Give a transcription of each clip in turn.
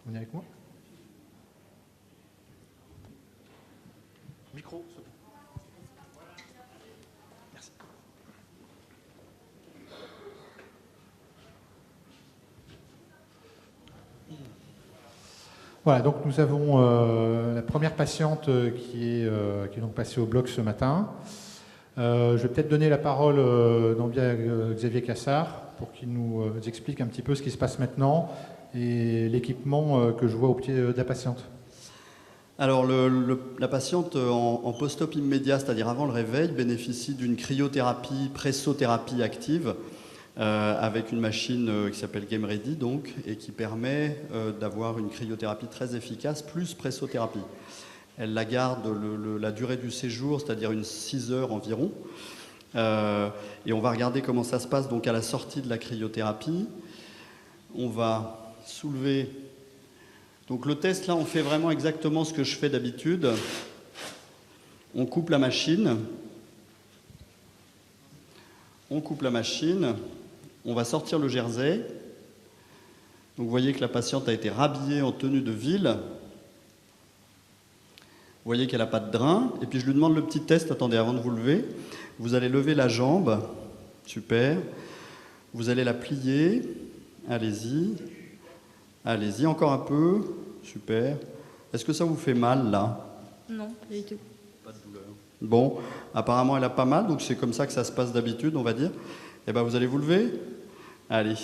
Venez avec moi. Micro. Merci. Voilà, donc nous avons la première patiente qui est donc passée au bloc ce matin. Je vais peut-être donner la parole à Xavier Cassard pour qu'il nous explique un petit peu ce qui se passe maintenant et l'équipement que je vois au pied de la patiente. Alors, la patiente en post-op immédiat, c'est-à-dire avant le réveil, bénéficie d'une cryothérapie, pressothérapie active avec une machine qui s'appelle Game Ready, donc, et qui permet d'avoir une cryothérapie très efficace, plus pressothérapie. Elle la garde la durée du séjour, c'est-à-dire 6 heures environ. Et on va regarder comment ça se passe donc à la sortie de la cryothérapie. On va soulever... Donc le test, là, on fait vraiment exactement ce que je fais d'habitude. On coupe la machine. On coupe la machine. On va sortir le jersey. Donc vous voyez que la patiente a été rhabillée en tenue de ville. Vous voyez qu'elle n'a pas de drain. Et puis je lui demande le petit test. Attendez, avant de vous lever. Vous allez lever la jambe. Super. Vous allez la plier. Allez-y. Allez-y, encore un peu. Super. Est-ce que ça vous fait mal, là? Non, pas du tout. Pas de douleur. Bon, apparemment, elle a pas mal, donc c'est comme ça que ça se passe d'habitude, on va dire. Eh bien, vous allez vous lever? Allez,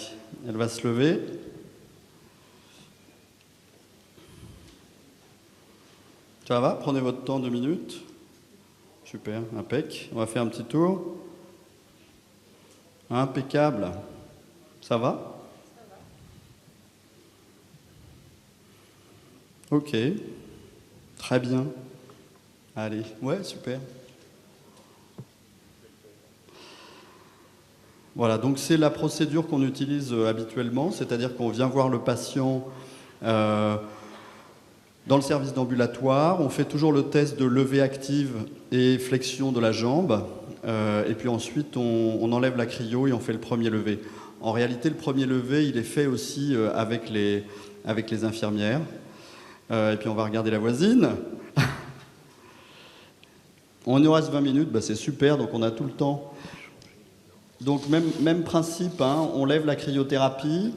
elle va se lever. Ça va? Prenez votre temps, 2 minutes. Super, impec. On va faire un petit tour. Impeccable. Ça va? Ok, très bien. Allez, ouais, super. Voilà, donc c'est la procédure qu'on utilise habituellement, c'est-à-dire qu'on vient voir le patient dans le service d'ambulatoire, on fait toujours le test de levée active et flexion de la jambe, et puis ensuite on enlève la cryo et on fait le premier levé. En réalité, le premier levé, il est fait aussi avec les infirmières. Et puis on va regarder la voisine. On nous reste 20 minutes, bah c'est super, donc on a tout le temps. Donc même principe, hein, on lève la cryothérapie,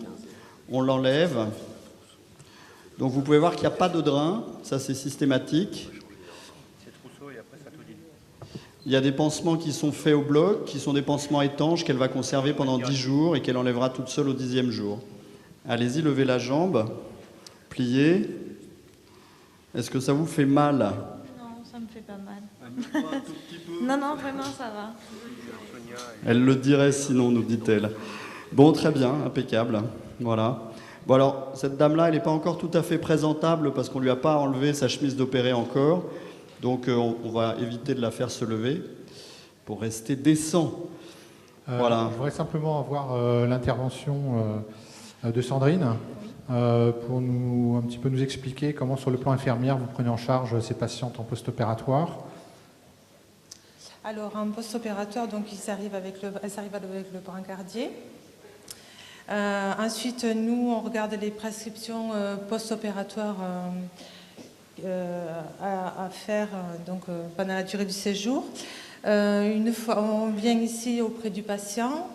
on l'enlève. Donc vous pouvez voir qu'il n'y a pas de drain, ça c'est systématique. Il y a des pansements qui sont faits au bloc, qui sont des pansements étanches qu'elle va conserver pendant 10 jours et qu'elle enlèvera toute seule au 10e jour. Allez-y, levez la jambe, pliez. Est-ce que ça vous fait mal? Non, ça me fait pas mal. Un tout petit peu. Non, vraiment, ça va. Elle le dirait sinon, nous dit-elle. Bon, très bien, impeccable. Voilà. Bon alors, cette dame-là, elle n'est pas encore tout à fait présentable parce qu'on ne lui a pas enlevé sa chemise d'opéré encore. Donc, on va éviter de la faire se lever pour rester décent. Voilà. Je voudrais simplement avoir l'intervention de Sandrine. Pour un petit peu nous expliquer comment, sur le plan infirmière, vous prenez en charge ces patientes en post-opératoire. Alors, en post-opératoire, donc, elles arrivent avec le brancardier. Ensuite, nous, on regarde les prescriptions post-opératoires à faire pendant la durée du séjour. Une fois, on vient ici auprès du patient.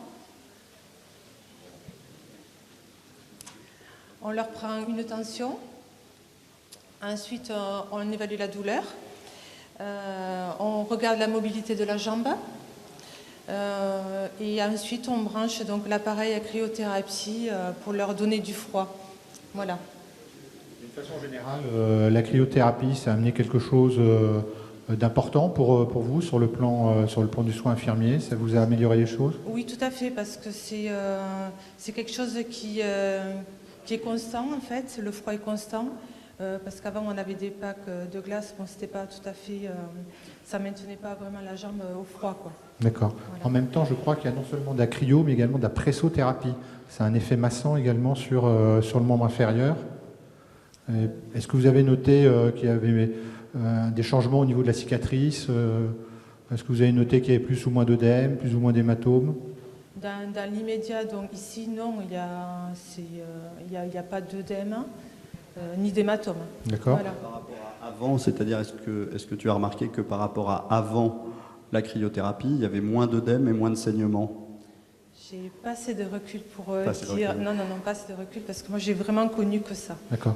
On leur prend une tension. Ensuite, on évalue la douleur. On regarde la mobilité de la jambe. Et ensuite, on branche donc l'appareil à cryothérapie pour leur donner du froid. Voilà. D'une façon générale, la cryothérapie, ça a amené quelque chose d'important pour vous sur le plan du soin infirmier. Ça vous a amélioré les choses? Oui, tout à fait, parce que c'est quelque chose qui est constant, en fait. Le froid est constant. Parce qu'avant, on avait des packs de glace. Bon, c'était pas tout à fait... ça ne maintenait pas vraiment la jambe au froid, quoi. D'accord. Voilà. En même temps, je crois qu'il y a non seulement de la cryo, mais également de la pressothérapie. C'est un effet massant également sur le membre inférieur. Est-ce que vous avez noté qu'il y avait des changements au niveau de la cicatrice? Est-ce que vous avez noté qu'il y avait plus ou moins d'œdème, plus ou moins d'hématomes? Dans l'immédiat, donc ici, non, il y a pas d'œdème. ni d'hématome. D'accord. Voilà. Par rapport à avant, c'est-à-dire est-ce que tu as remarqué que par rapport à avant la cryothérapie, il y avait moins d'œdème et moins de saignement? J'ai pas assez de recul pour Pas assez de dire. recul. Non, pas assez de recul parce que moi j'ai vraiment connu que ça. D'accord.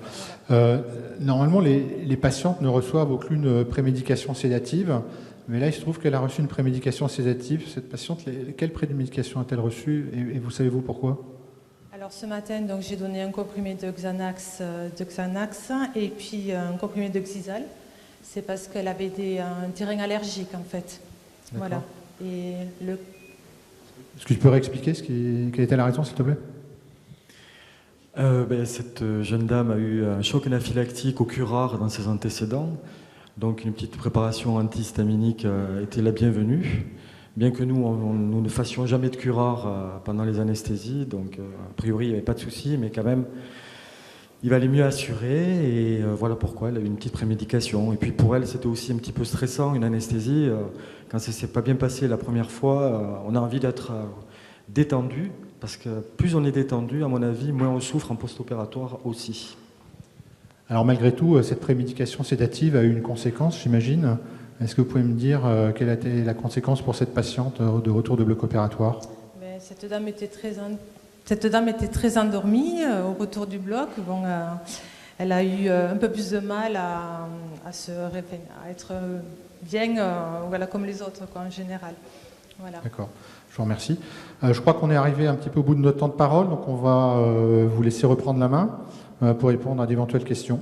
Voilà. Normalement, les patientes ne reçoivent aucune prémédication sédative, mais là, il se trouve qu'elle a reçu une prémédication sédative. Cette patiente, quelle prémédication a-t-elle reçue et vous savez-vous pourquoi? Alors ce matin, donc j'ai donné un comprimé de Xanax et puis un comprimé de Xyzal. C'est parce qu'elle avait un terrain allergique en fait. D'accord. Voilà. Et Est-ce que tu peux réexpliquer quelle était la raison, s'il te plaît? Cette jeune dame a eu un choc anaphylactique au curare dans ses antécédents, donc une petite préparation antihistaminique était la bienvenue, bien que nous ne fassions jamais de curare pendant les anesthésies, donc a priori il n'y avait pas de souci, mais quand même il valait mieux assurer, et voilà pourquoi elle a eu une petite prémédication. Et puis pour elle c'était aussi un petit peu stressant, une anesthésie, quand ça ne s'est pas bien passé la première fois, on a envie d'être détendu, parce que plus on est détendu, à mon avis, moins on souffre en post-opératoire aussi. Alors malgré tout, cette prémédication sédative a eu une conséquence, j'imagine. Est-ce que vous pouvez me dire quelle a été la conséquence pour cette patiente de retour de bloc opératoire? mais cette dame était très endormie au retour du bloc. Bon, elle a eu un peu plus de mal à être bien, voilà, comme les autres quoi, en général. Voilà. D'accord, je vous remercie. Je crois qu'on est arrivé un petit peu au bout de notre temps de parole, donc on va vous laisser reprendre la main pour répondre à d'éventuelles questions.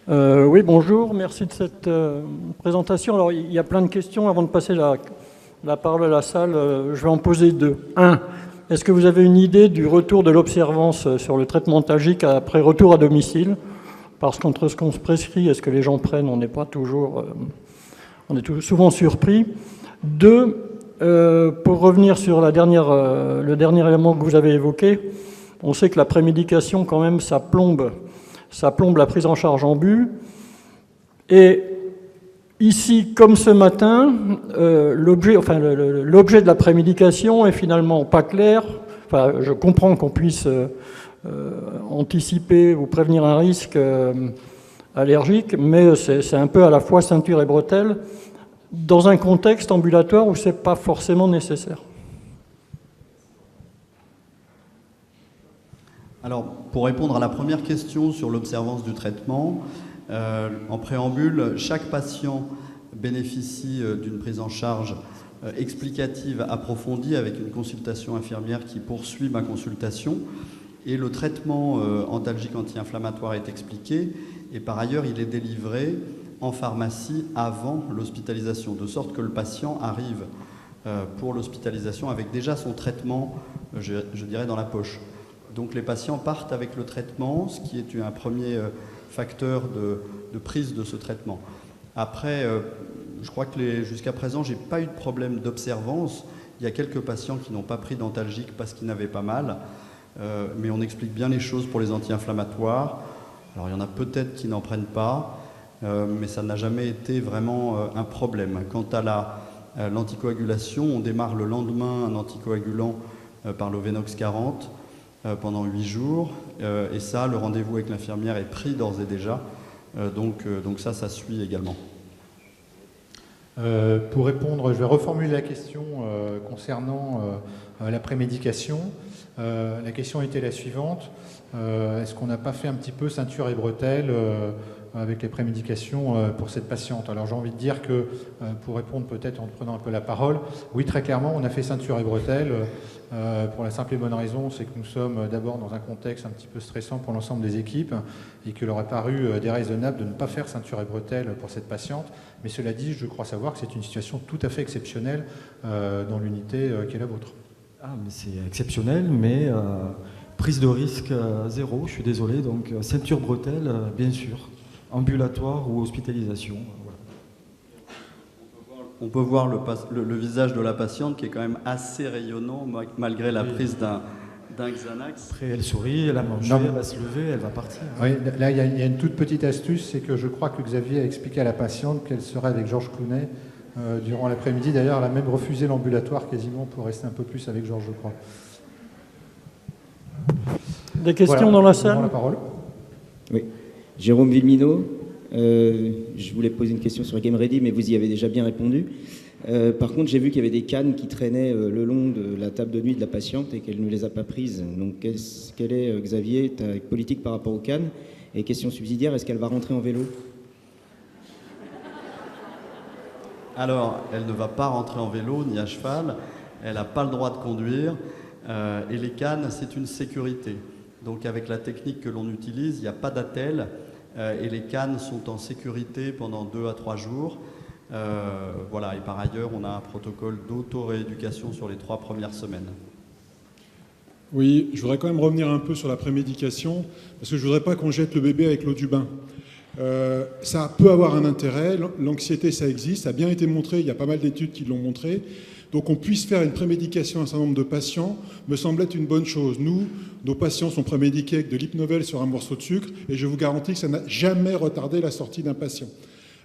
Oui, bonjour, merci de cette présentation. Alors, il y a plein de questions. Avant de passer la parole à la salle, je vais en poser deux. Un, est-ce que vous avez une idée du retour de l'observance sur le traitement antalgique après retour à domicile? Parce qu'entre ce qu'on se prescrit et ce que les gens prennent, on n'est pas toujours... on est souvent surpris. Deux, pour revenir sur le dernier élément que vous avez évoqué, on sait que la prémédication, quand même, ça plombe la prise en charge en but. Et ici, comme ce matin, l'objet de la prémédication est finalement pas clair. Enfin, je comprends qu'on puisse anticiper ou prévenir un risque allergique, mais c'est un peu à la fois ceinture et bretelle dans un contexte ambulatoire où c'est pas forcément nécessaire. Alors, pour répondre à la première question sur l'observance du traitement, en préambule, chaque patient bénéficie d'une prise en charge explicative approfondie avec une consultation infirmière qui poursuit ma consultation. Et le traitement antalgique anti-inflammatoire est expliqué. Et par ailleurs, il est délivré en pharmacie avant l'hospitalisation, de sorte que le patient arrive pour l'hospitalisation avec déjà son traitement, je dirais, dans la poche. Donc les patients partent avec le traitement, ce qui est un premier facteur de prise de ce traitement. Après, je crois que jusqu'à présent, je n'ai pas eu de problème d'observance. Il y a quelques patients qui n'ont pas pris d'antalgique parce qu'ils n'avaient pas mal, mais on explique bien les choses pour les anti-inflammatoires. Alors il y en a peut-être qui n'en prennent pas, mais ça n'a jamais été vraiment un problème. Quant à l'anticoagulation, on démarre le lendemain un anticoagulant par le Venox 40 pendant 8 jours, et ça, le rendez-vous avec l'infirmière est pris d'ores et déjà, donc ça suit également. Pour répondre, je vais reformuler la question concernant la prémédication. La question était la suivante. Est-ce qu'on n'a pas fait un petit peu ceinture et bretelles avec les prémédications pour cette patiente? Alors j'ai envie de dire que, pour répondre peut-être en prenant un peu la parole, oui, très clairement, on a fait ceinture et bretelles pour la simple et bonne raison, c'est que nous sommes d'abord dans un contexte un petit peu stressant pour l'ensemble des équipes et qu'il aurait paru déraisonnable de ne pas faire ceinture et bretelles pour cette patiente. Mais cela dit, je crois savoir que c'est une situation tout à fait exceptionnelle dans l'unité qui est la vôtre. Ah, mais c'est exceptionnel, mais prise de risque zéro, je suis désolé. Donc ceinture bretelle, bien sûr, ambulatoire ou hospitalisation. Voilà. On peut voir le visage de la patiente qui est quand même assez rayonnant malgré la prise d'un Xanax. Après, elle sourit, elle a mangé, Non. elle va se lever, elle va partir. Oui, là, il y a une toute petite astuce, c'est que je crois que Xavier a expliqué à la patiente qu'elle serait avec Georges Clooney durant l'après-midi. D'ailleurs, elle a même refusé l'ambulatoire quasiment pour rester un peu plus avec Georges, je crois. Des questions Voilà, dans la je vous rends salle? la parole. Oui. Jérôme Villemino, je voulais poser une question sur Game Ready, mais vous y avez déjà bien répondu. Par contre, j'ai vu qu'il y avait des cannes qui traînaient le long de la table de nuit de la patiente et qu'elle ne les a pas prises. Donc, quelle est, Xavier, ta politique par rapport aux cannes? Et question subsidiaire, est-ce qu'elle va rentrer en vélo? Alors, elle ne va pas rentrer en vélo ni à cheval, elle n'a pas le droit de conduire, et les cannes, c'est une sécurité. Donc avec la technique que l'on utilise, il n'y a pas d'attel, et les cannes sont en sécurité pendant 2 à 3 jours. Voilà, et par ailleurs, on a un protocole d'auto-rééducation sur les 3 premières semaines. Oui, je voudrais quand même revenir un peu sur la prémédication, parce que je ne voudrais pas qu'on jette le bébé avec l'eau du bain. Ça peut avoir un intérêt, l'anxiété ça existe, ça a bien été montré, il y a pas mal d'études qui l'ont montré. Donc on puisse faire une prémédication à un certain nombre de patients me semble être une bonne chose. Nous, nos patients sont prémédiqués avec de l'Hypnovel sur un morceau de sucre et je vous garantis que ça n'a jamais retardé la sortie d'un patient.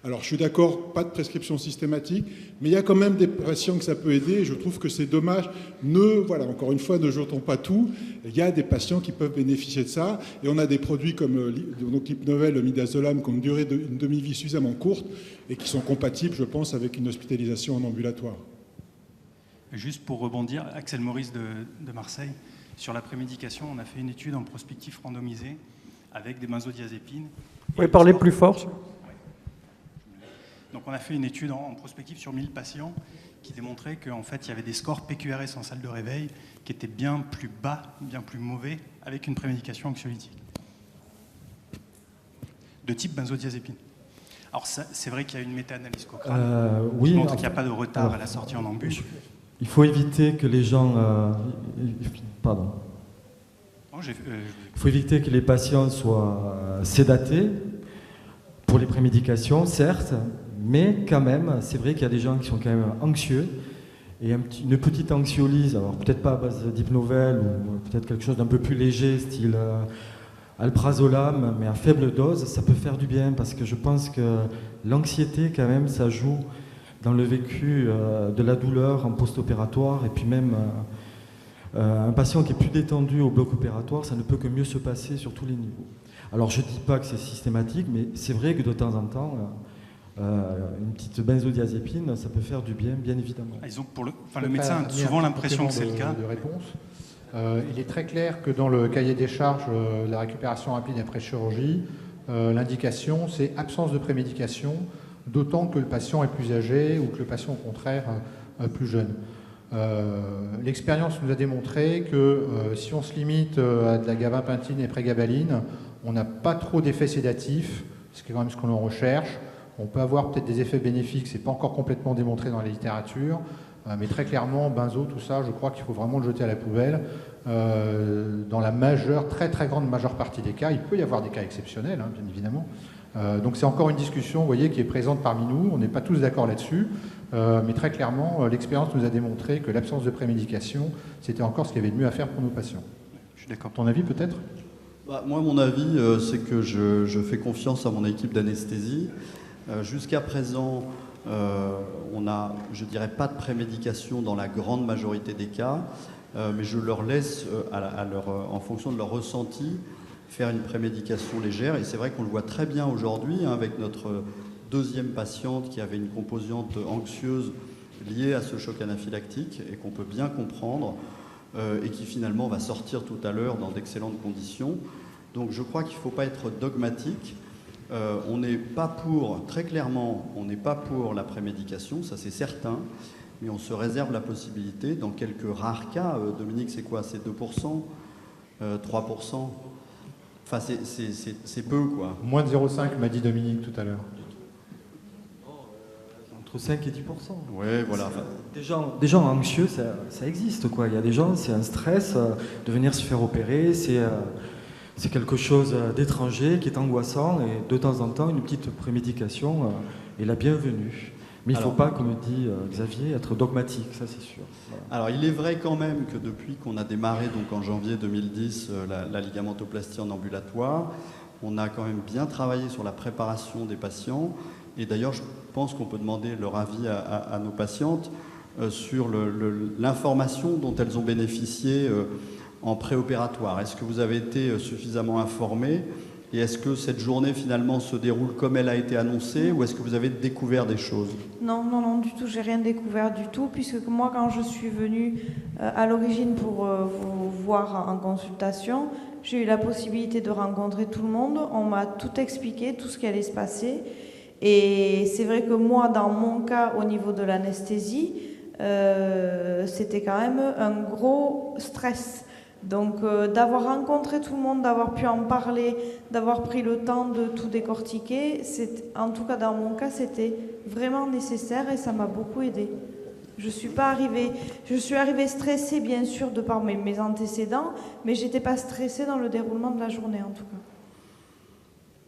Alors je suis d'accord, pas de prescription systématique, mais il y a quand même des patients que ça peut aider et je trouve que c'est dommage. Voilà, encore une fois, ne jetons pas tout. Il y a des patients qui peuvent bénéficier de ça et on a des produits comme l'Hypnovel, le midazolam qui ont une durée une demi-vie suffisamment courte et qui sont compatibles, je pense, avec une hospitalisation en ambulatoire. Juste pour rebondir, Axel Maurice de Marseille, sur la prémédication, on a fait une étude en prospectif randomisé avec des benzodiazépines. Vous pouvez parler plus fort? Donc on a fait une étude en prospectif sur 1000 patients qui démontrait qu'en fait il y avait des scores PQRS en salle de réveil qui étaient bien plus bas, bien plus mauvais avec une prémédication anxiolytique de type benzodiazépine. Alors c'est vrai qu'il y a une méta-analyse Cochrane qui montre qu'il n'y a pas de retard à la sortie en ambu. Il faut éviter que les gens... pardon. Il faut éviter que les patients soient sédatés pour les prémédications, certes, mais quand même, c'est vrai qu'il y a des gens qui sont quand même anxieux. Et une petite anxiolyse, alors peut-être pas à base d'Hypnovel, ou peut-être quelque chose d'un peu plus léger, style alprazolam, mais à faible dose, ça peut faire du bien, parce que je pense que l'anxiété, quand même, ça joue dans le vécu de la douleur en post-opératoire, et puis même un patient qui est plus détendu au bloc opératoire, ça ne peut que mieux se passer sur tous les niveaux. Alors je ne dis pas que c'est systématique, mais c'est vrai que de temps en temps, une petite benzodiazépine, ça peut faire du bien, bien évidemment. Le médecin a souvent l'impression que c'est le cas. De réponse. Il est très clair que dans le cahier des charges de la récupération rapide après chirurgie, l'indication c'est absence de prémédication, d'autant que le patient est plus âgé ou que le patient au contraire plus jeune. L'expérience nous a démontré que si on se limite à de la gabapentin et prégabaline, on n'a pas trop d'effets sédatifs, ce qui est quand même ce qu'on en recherche. On peut avoir peut-être des effets bénéfiques, ce n'est pas encore complètement démontré dans la littérature, mais très clairement, benzo, tout ça, je crois qu'il faut vraiment le jeter à la poubelle. Dans la très très grande majeure partie des cas, il peut y avoir des cas exceptionnels, hein, bien évidemment. Donc c'est encore une discussion, vous voyez, qui est présente parmi nous. On n'est pas tous d'accord là-dessus, mais très clairement, l'expérience nous a démontré que l'absence de prémédication, c'était encore ce qu'il y avait de mieux à faire pour nos patients. Je suis d'accord. Ton avis peut-être ? Moi, mon avis, c'est que je fais confiance à mon équipe d'anesthésie. Jusqu'à présent, on n'a, je dirais, pas de prémédication dans la grande majorité des cas, mais je leur laisse, en fonction de leur ressenti, faire une prémédication légère. Et c'est vrai qu'on le voit très bien aujourd'hui, hein, avec notre deuxième patiente qui avait une composante anxieuse liée à ce choc anaphylactique et qu'on peut bien comprendre et qui finalement va sortir tout à l'heure dans d'excellentes conditions. Donc je crois qu'il ne faut pas être dogmatique. On n'est pas pour, très clairement, on n'est pas pour la prémédication, ça c'est certain, mais on se réserve la possibilité, dans quelques rares cas, Dominique, c'est quoi? C'est 2%, 3%? Enfin, c'est peu, quoi. Moins de 0,5 m'a dit Dominique tout à l'heure. Entre 5 et 10%. Oui, voilà. Des gens anxieux, ça existe, quoi. Il y a des gens, c'est un stress de venir se faire opérer, c'est quelque chose d'étranger qui est angoissant et de temps en temps, une petite prémédication est la bienvenue. Mais il ne faut pas, comme dit Xavier, être dogmatique, ça c'est sûr. Voilà. Alors il est vrai quand même que depuis qu'on a démarré donc en janvier 2010 la ligamentoplastie en ambulatoire, on a quand même bien travaillé sur la préparation des patients. Et d'ailleurs, je pense qu'on peut demander leur avis à nos patientes sur l'information dont elles ont bénéficié en préopératoire. Est-ce que vous avez été suffisamment informés? Et est-ce que cette journée, finalement, se déroule comme elle a été annoncée, ou est-ce que vous avez découvert des choses? Non, non, non, du tout, j'ai rien découvert du tout, puisque moi, quand je suis venue à l'origine pour vous voir en consultation, j'ai eu la possibilité de rencontrer tout le monde. On m'a tout expliqué, tout ce qui allait se passer. Et c'est vrai que moi, dans mon cas, au niveau de l'anesthésie, c'était quand même un gros stress. Donc d'avoir rencontré tout le monde, d'avoir pu en parler, d'avoir pris le temps de tout décortiquer, en tout cas dans mon cas, c'était vraiment nécessaire et ça m'a beaucoup aidé. Je suis arrivée stressée bien sûr de par mes antécédents, mais j'étais pas stressée dans le déroulement de la journée en tout cas.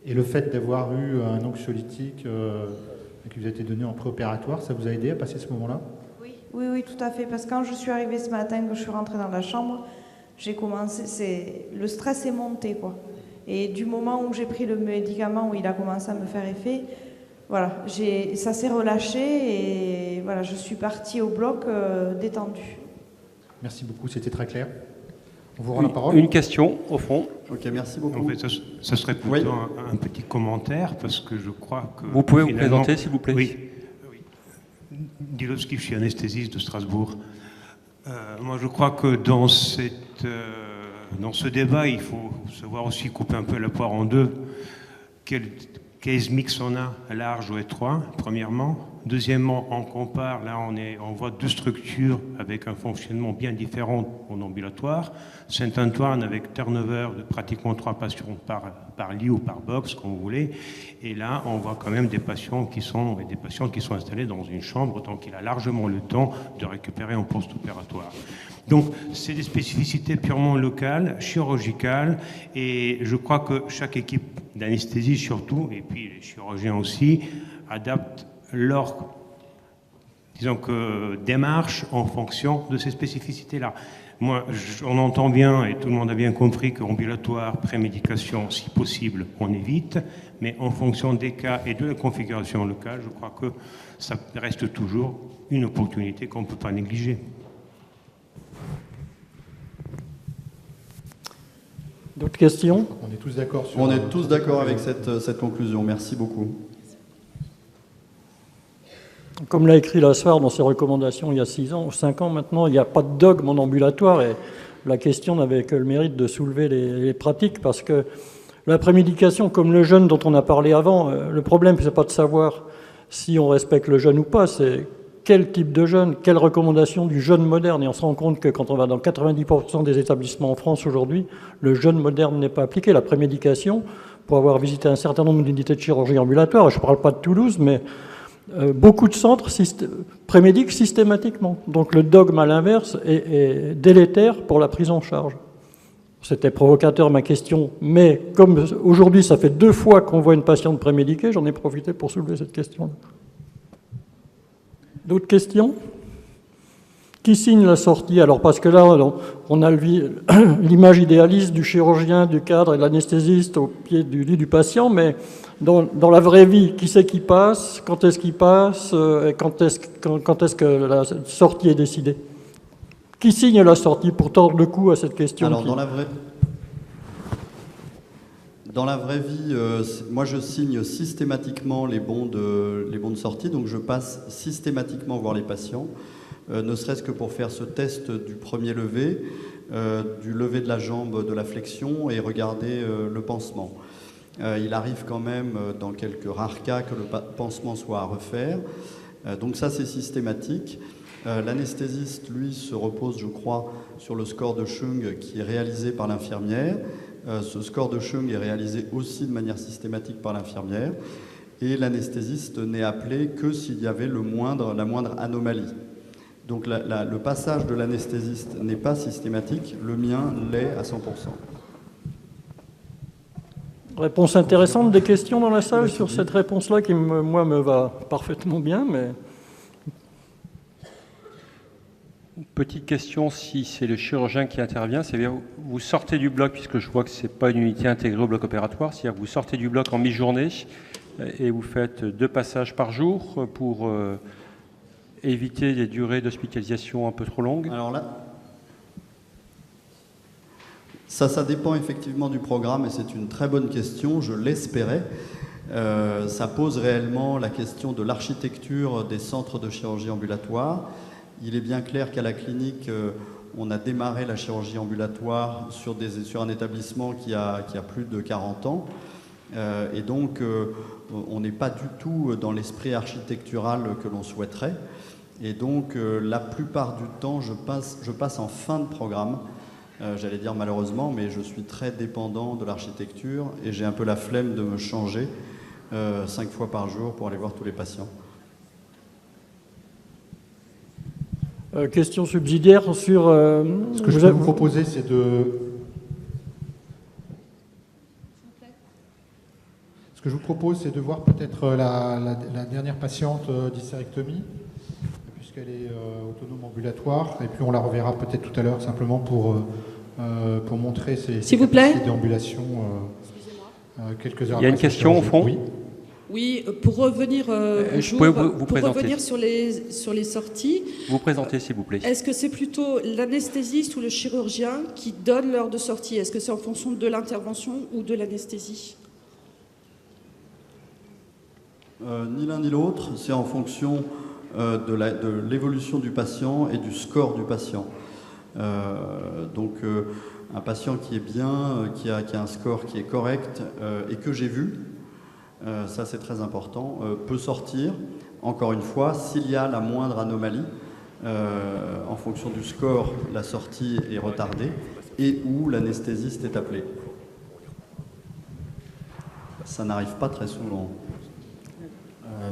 Et le fait d'avoir eu un anxiolytique qui vous a été donné en préopératoire, ça vous a aidé à passer ce moment-là? Oui, oui, oui, tout à fait, parce que quand je suis arrivée ce matin, que je suis rentrée dans la chambre, le stress est monté, quoi. Et du moment où j'ai pris le médicament, où il a commencé à me faire effet, voilà, ça s'est relâché et voilà, je suis partie au bloc détendue. Merci beaucoup, c'était très clair. On vous rend la parole. Une question, au fond. Ok, merci beaucoup. En fait, ça serait plutôt un petit commentaire, parce que je crois que... Vous pouvez vous présenter, s'il vous plaît? Oui. Dilovski, je suis anesthésiste de Strasbourg. Moi, je crois que dans ce débat, il faut savoir aussi couper un peu la poire en deux. Quel mix on a, large ou étroit, premièrement. Deuxièmement, on compare, là on voit deux structures avec un fonctionnement bien différent en ambulatoire. Saint-Antoine avec turnover de pratiquement 3 patients par lit ou par box, comme vous voulez. Et là, on voit quand même des patients qui sont installés dans une chambre, donc il a largement le temps de récupérer en post-opératoire. Donc, c'est des spécificités purement locales, chirurgicales, et je crois que chaque équipe d'anesthésie surtout, et puis les chirurgiens aussi, adaptent leur, démarche en fonction de ces spécificités-là. Moi, on entend bien, et tout le monde a bien compris, qu'ambulatoire, prémédication, si possible, on évite, mais en fonction des cas et de la configuration locale, je crois que ça reste toujours une opportunité qu'on ne peut pas négliger. D'autres questions? On est tous d'accord sur... On est tous d'accord avec cette conclusion. Merci beaucoup. Comme l'a écrit Lassoir dans ses recommandations il y a 6 ans ou 5 ans maintenant, il n'y a pas de dogme en ambulatoire et la question n'avait que le mérite de soulever les pratiques parce que la prémédication, comme le jeûne dont on a parlé avant, le problème, ce n'est pas de savoir si on respecte le jeûne ou pas, c'est quel type de jeûne, quelle recommandation du jeûne moderne. Et on se rend compte que quand on va dans 90% des établissements en France aujourd'hui, le jeûne moderne n'est pas appliqué. La prémédication, pour avoir visité un certain nombre d'unités de chirurgie ambulatoire, je ne parle pas de Toulouse, mais beaucoup de centres prémédiquent systématiquement. Donc le dogme à l'inverse est délétère pour la prise en charge. C'était provocateur ma question, mais comme aujourd'hui ça fait 2 fois qu'on voit une patiente prémédiquée, j'en ai profité pour soulever cette question. D'autres questions? Qui signe la sortie? Alors parce que là, on a l'image idéaliste du chirurgien, du cadre et de l'anesthésiste au pied du lit du patient, mais dans la vraie vie, qui c'est qui passe? Quand est-ce qu'il passe? Et quand est-ce que la sortie est décidée? Qui signe la sortie pour tordre le cou à cette question? Alors, dans la vraie vie, moi je signe systématiquement les bons de sortie, donc je passe systématiquement voir les patients, ne serait-ce que pour faire ce test du premier lever, du lever de la jambe, de la flexion et regarder le pansement. Il arrive quand même, dans quelques rares cas, que le pansement soit à refaire. Donc ça, c'est systématique. L'anesthésiste, lui, se repose, je crois, sur le score de Chung qui est réalisé par l'infirmière. Ce score de Chung est réalisé aussi de manière systématique par l'infirmière. Et l'anesthésiste n'est appelé que s'il y avait la moindre anomalie. Donc le passage de l'anesthésiste n'est pas systématique, le mien l'est à 100%. Réponse intéressante, des questions dans la salle sur cette réponse-là qui, moi, me va parfaitement bien, mais petite question, si c'est le chirurgien qui intervient, c'est-à-dire vous sortez du bloc, puisque je vois que ce n'est pas une unité intégrée au bloc opératoire, c'est-à-dire vous sortez du bloc en mi-journée et vous faites 2 passages par jour pour éviter des durées d'hospitalisation un peu trop longues. Alors là, ça dépend effectivement du programme et c'est une très bonne question, je l'espérais. Ça pose réellement la question de l'architecture des centres de chirurgie ambulatoire. Il est bien clair qu'à la clinique, on a démarré la chirurgie ambulatoire sur un établissement qui a plus de 40 ans. Et donc, on n'est pas du tout dans l'esprit architectural que l'on souhaiterait. Et donc, la plupart du temps, je passe en fin de programme. J'allais dire malheureusement, mais je suis très dépendant de l'architecture et j'ai un peu la flemme de me changer 5 fois par jour pour aller voir tous les patients. Question subsidiaire sur... Ce que je peux vous proposer, c'est de... Ce que je vous propose, c'est de voir peut-être la dernière patiente d'hystérectomie, puisqu'elle est autonome ambulatoire, et puis on la reverra peut-être tout à l'heure, simplement pour montrer ses capacités déambulation quelques heures. Il y a une question au fond. Oui. Oui, pour revenir, revenir sur les sorties. Vous présentez, s'il vous plaît. Est-ce que c'est plutôt l'anesthésiste ou le chirurgien qui donne l'heure de sortie? Est-ce que c'est en fonction de l'intervention ou de l'anesthésie? Ni l'un ni l'autre, c'est en fonction de l'évolution du patient et du score du patient. Donc un patient qui est bien, qui a un score qui est correct et que j'ai vu, ça c'est très important, peut sortir, encore une fois, s'il y a la moindre anomalie, en fonction du score, la sortie est retardée et où l'anesthésiste est appelé. Ça n'arrive pas très souvent.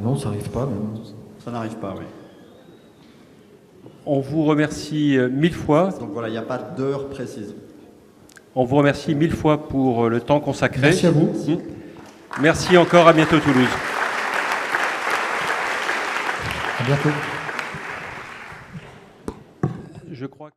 Non, ça n'arrive pas. Mais... Ça n'arrive pas, oui. On vous remercie 1000 fois. Donc voilà, il n'y a pas d'heure précise. On vous remercie 1000 fois pour le temps consacré. Merci à vous. Merci encore, à bientôt Toulouse. À bientôt. Je crois